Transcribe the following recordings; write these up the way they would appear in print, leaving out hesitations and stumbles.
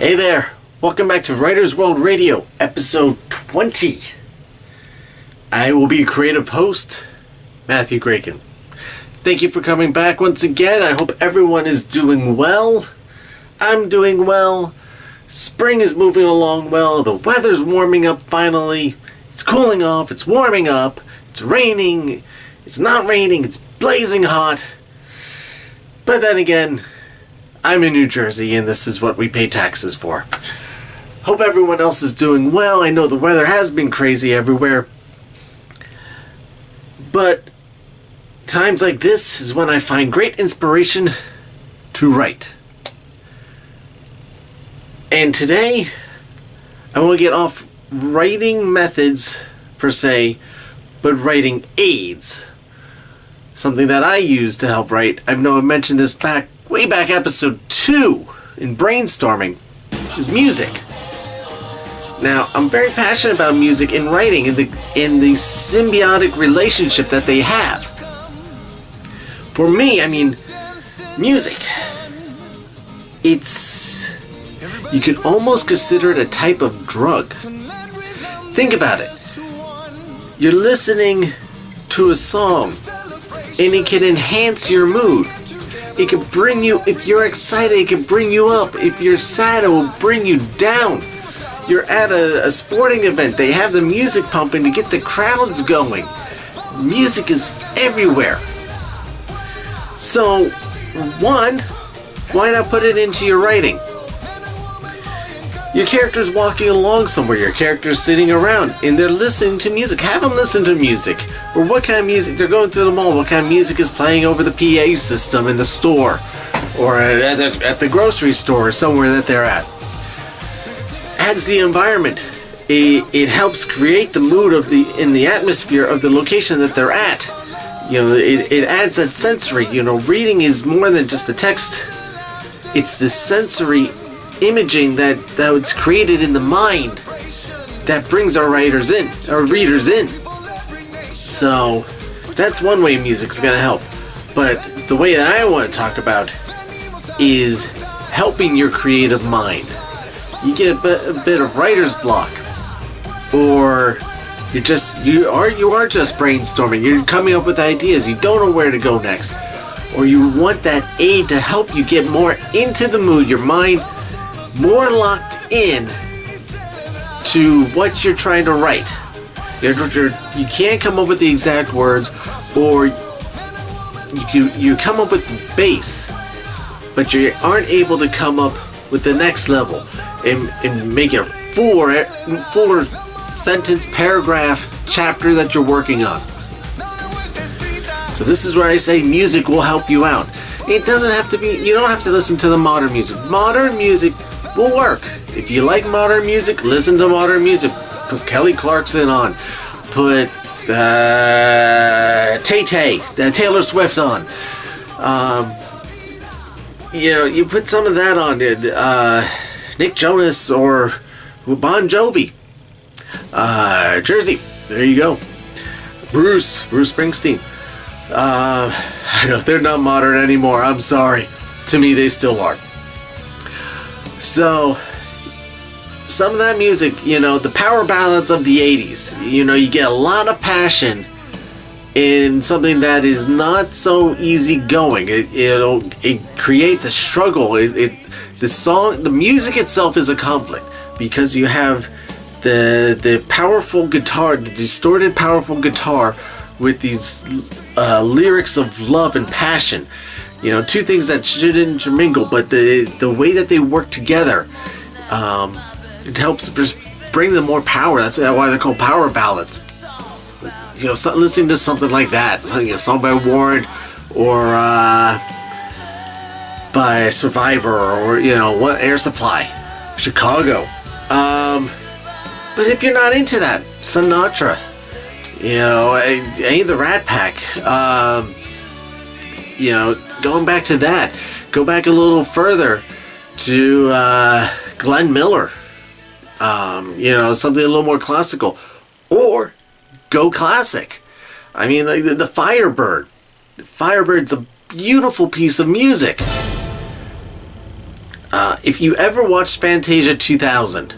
Hey there, welcome back to Writers World Radio, episode 20. I will be your creative host, Matthew Graken. Thank you for coming back once again. I hope everyone is doing well. I'm doing well. Spring is moving along well. The weather's warming up finally. It's cooling off, it's warming up, it's raining, it's not raining, it's blazing hot. But then again, I'm in New Jersey and this is what we pay taxes for. Hope everyone else is doing well. I know the weather has been crazy everywhere. But times like this is when I find great inspiration to write. And today, I want to get off writing methods per se, but writing aids. Something that I use to help write. I know I mentioned this way back episode 2 in brainstorming, is music. Now, I'm very passionate about music and writing in the symbiotic relationship that they have. For me, music, you could almost consider it a type of drug. Think about it. You're listening to a song, and it can enhance your mood. It can bring you, if you're excited, it can bring you up. If you're sad, it will bring you down. You're at a sporting event, they have the music pumping to get the crowds going. Music is everywhere. So, one, why not put it into your writing? Your character's walking along somewhere, your character's sitting around, and they're listening to music. Have them listen to music. Or what kind of music, they're going through the mall, what kind of music is playing over the PA system in the store, or at the grocery store, or somewhere that they're at. Adds the environment. It helps create the mood in the atmosphere of the location that they're at. It adds that sensory. Reading is more than just the text. It's the sensory imaging that's created in the mind that brings our readers in. So that's one way music's gonna help. But the way that I want to talk about is helping your creative mind. You get a bit of writer's block, or you are just brainstorming. You're coming up with ideas. You don't know where to go next, or you want that aid to help you get more into the mood. Your mind more locked in to what you're trying to write. You can't come up with the exact words, or you come up with the base, but you aren't able to come up with the next level and make it a fuller sentence, paragraph, chapter that you're working on. So this is where I say music will help you out. It doesn't have to be, you don't have to listen to the modern music. Modern music will work. If you like modern music, listen to modern music. Put Kelly Clarkson on. Put Tay-Tay, Taylor Swift on. You put some of that on. Nick Jonas or Bon Jovi. Jersey, there you go. Bruce Springsteen. I know they're not modern anymore. I'm sorry. To me, they still are. So, some of that music, the power ballads of the 80s, you get a lot of passion in something that is not so easy going. It creates a struggle. The music itself is a conflict because you have the powerful guitar, the distorted powerful guitar with these lyrics of love and passion. Two things that should intermingle, but the way that they work together, it helps bring them more power. That's why they're called power ballads. Listening to something like that, a song by Warren or by Survivor or Air Supply, Chicago. But if you're not into that, Sinatra, any of the Rat Pack, going back to that, go back a little further to Glenn Miller, something a little more classical, or go classic. The Firebird. Firebird's a beautiful piece of music. If you ever watched Fantasia 2000,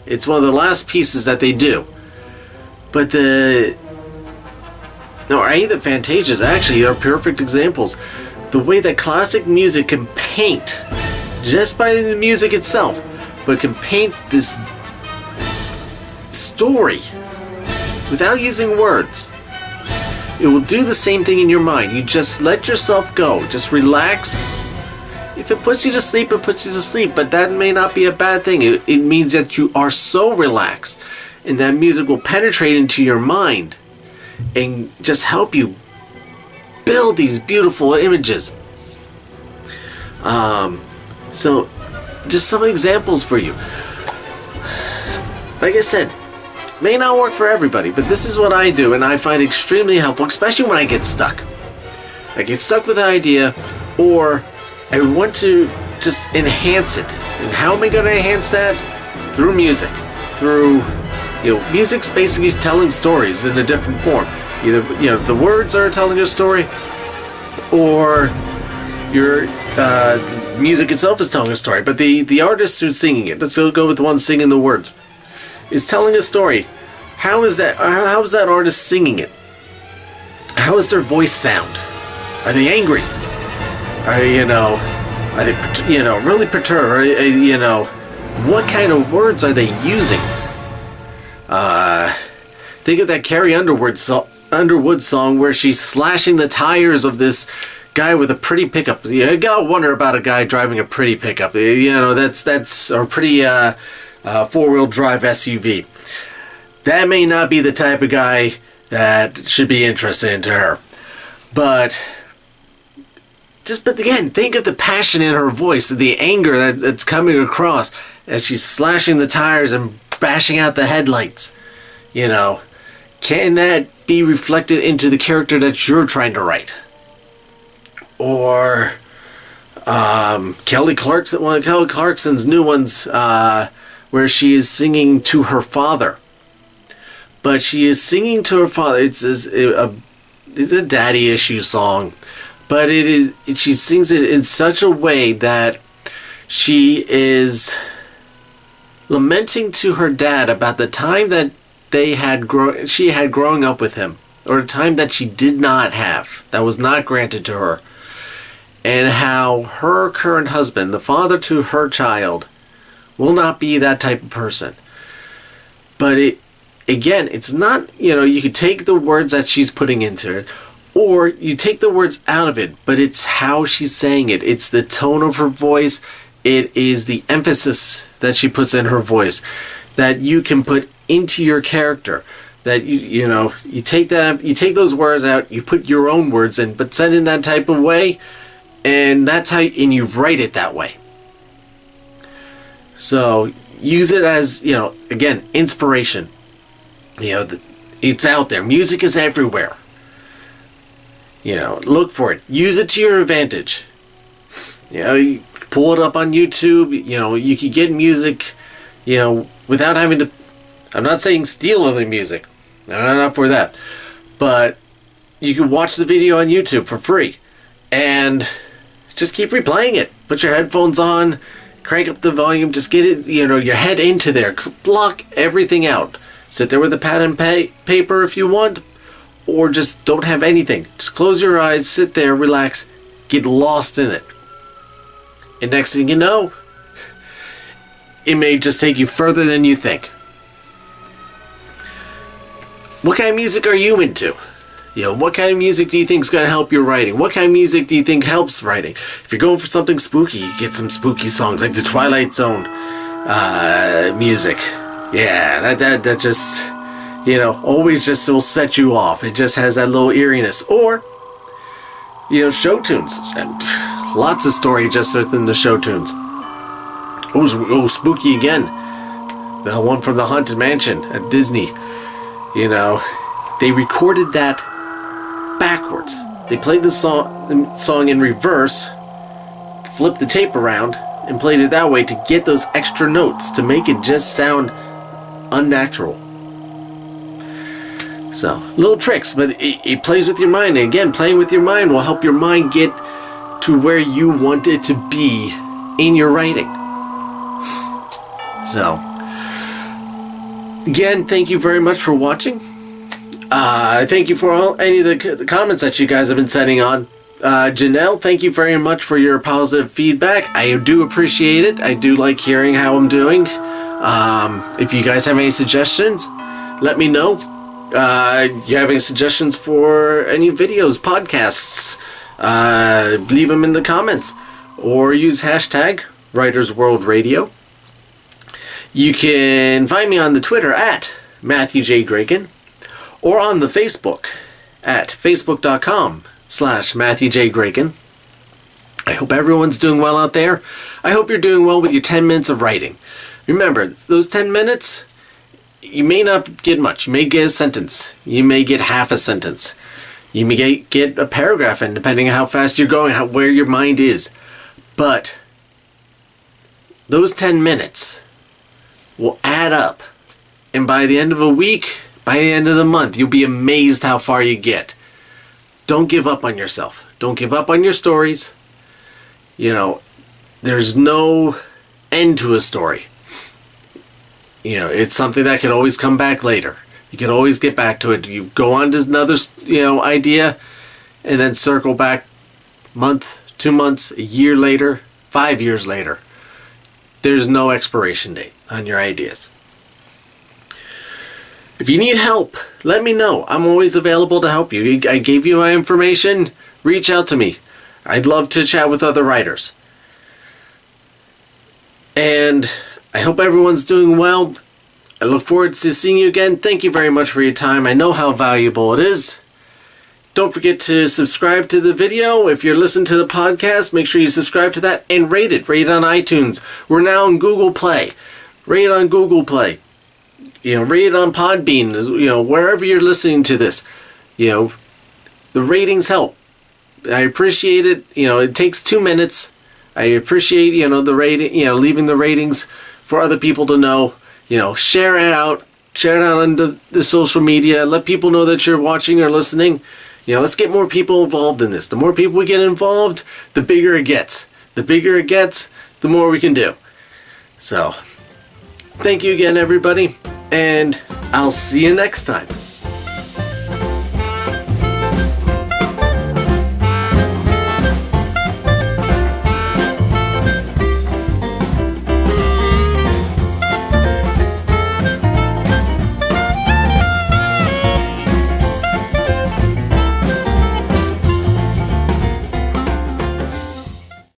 it's one of the last pieces that they do. But the Fantasias actually are perfect examples. The way that classic music can paint, just by the music itself, but can paint this story without using words. It will do the same thing in your mind. You just let yourself go. Just relax. If it puts you to sleep, it puts you to sleep. But that may not be a bad thing. It means that you are so relaxed. And that music will penetrate into your mind and just help you build these beautiful images. So, just some examples for you. Like I said, may not work for everybody, but this is what I do, and I find extremely helpful, especially when I get stuck. I get stuck with an idea, or I want to just enhance it. And how am I going to enhance that? Through music. Through, music's basically telling stories in a different form. Either, the words are telling a story, or your music itself is telling a story. But the artist who's singing it, let's go with the one singing the words, is telling a story. How is that artist singing it? How does their voice sound? Are they angry? Are they really perturbed? What kind of words are they using? Think of that Carrie Underwood song where she's slashing the tires of this guy with a pretty pickup. You gotta wonder about a guy driving a pretty pickup. That's a pretty four-wheel drive SUV. That may not be the type of guy that should be interested to her. But again, think of the passion in her voice, the anger that's coming across as she's slashing the tires and bashing out the headlights. Can that be reflected into the character that you're trying to write? Or Kelly Clarkson's new ones, where she is singing to her father. But she is singing to her father. It's a daddy issue song, but she sings it in such a way that she is lamenting to her dad about the time that she had growing up with him, or the time that she did not have, that was not granted to her, and how her current husband, the father to her child, will not be that type of person. But it's not, you could take the words that she's putting into it, or you take the words out of it, but it's how she's saying it. It's the tone of her voice. It is the emphasis that she puts in her voice that you can put into your character. That you take those words out, you put your own words in, but said in that type of way, and that's how you write it that way. So use it as, again, inspiration. It's out there. Music is everywhere. Look for it. Use it to your advantage. You pull it up on YouTube. You can get music, without having to. I'm not saying steal the music. I'm not for that. But you can watch the video on YouTube for free. And just keep replaying it. Put your headphones on. Crank up the volume. Just get it, your head into there. Block everything out. Sit there with a pad and paper if you want. Or just don't have anything. Just close your eyes. Sit there. Relax. Get lost in it. And next thing you know, it may just take you further than you think. What kind of music are you into? What kind of music do you think is going to help your writing? What kind of music do you think helps writing? If you're going for something spooky, you get some spooky songs like the Twilight Zone music. Yeah, that just, always just will set you off. It just has that little eeriness. Or, show tunes. Lots of story just within the show tunes. Oh, spooky again. The one from the Haunted Mansion at Disney. They recorded that backwards. They played the song in reverse, flipped the tape around, and played it that way to get those extra notes to make it just sound unnatural. So, little tricks, but it plays with your mind. And again, playing with your mind will help your mind get to where you want it to be in your writing. So, again, thank you very much for watching. Thank you for any of the comments that you guys have been sending on. Janelle, thank you very much for your positive feedback. I do appreciate it. I do like hearing how I'm doing. If you guys have any suggestions, let me know. You have any suggestions for any videos, podcasts, leave them in the comments. Or use hashtag Writers World Radio. You can find me on the Twitter at Matthew J. Graken. Or on the Facebook at facebook.com/Matthew J. Graken. I hope everyone's doing well out there. I hope you're doing well with your 10 minutes of writing. Remember, those 10 minutes, you may not get much. You may get a sentence. You may get half a sentence. You may get a paragraph in, depending on how fast you're going, where your mind is. But those 10 minutes will add up. And by the end of a week, by the end of the month, you'll be amazed how far you get. Don't give up on yourself. Don't give up on your stories. You know, there's no end to a story. You know, it's something that can always come back later. You can always get back to it. You go on to another, idea, and then circle back month, 2 months, a year later, 5 years later. There's no expiration date on your ideas. If you need help, let me know. I'm always available to help you. I gave you my information. Reach out to me. I'd love to chat with other writers. And I hope everyone's doing well. I look forward to seeing you again. Thank you very much for your time. I know how valuable it is. Don't forget to subscribe to the video. If you're listening to the podcast, make sure you subscribe to that and rate it. Rate it on iTunes. We're now on Google Play. Rate it on Google Play. Rate it on Podbean, wherever you're listening to this. The ratings help. I appreciate it. It takes 2 minutes. I appreciate, the rating, leaving the ratings for other people to know. Share it out. Share it out on the social media. Let people know that you're watching or listening. Let's get more people involved in this. The more people we get involved, the bigger it gets. The bigger it gets, the more we can do. So, thank you again, everybody. And I'll see you next time.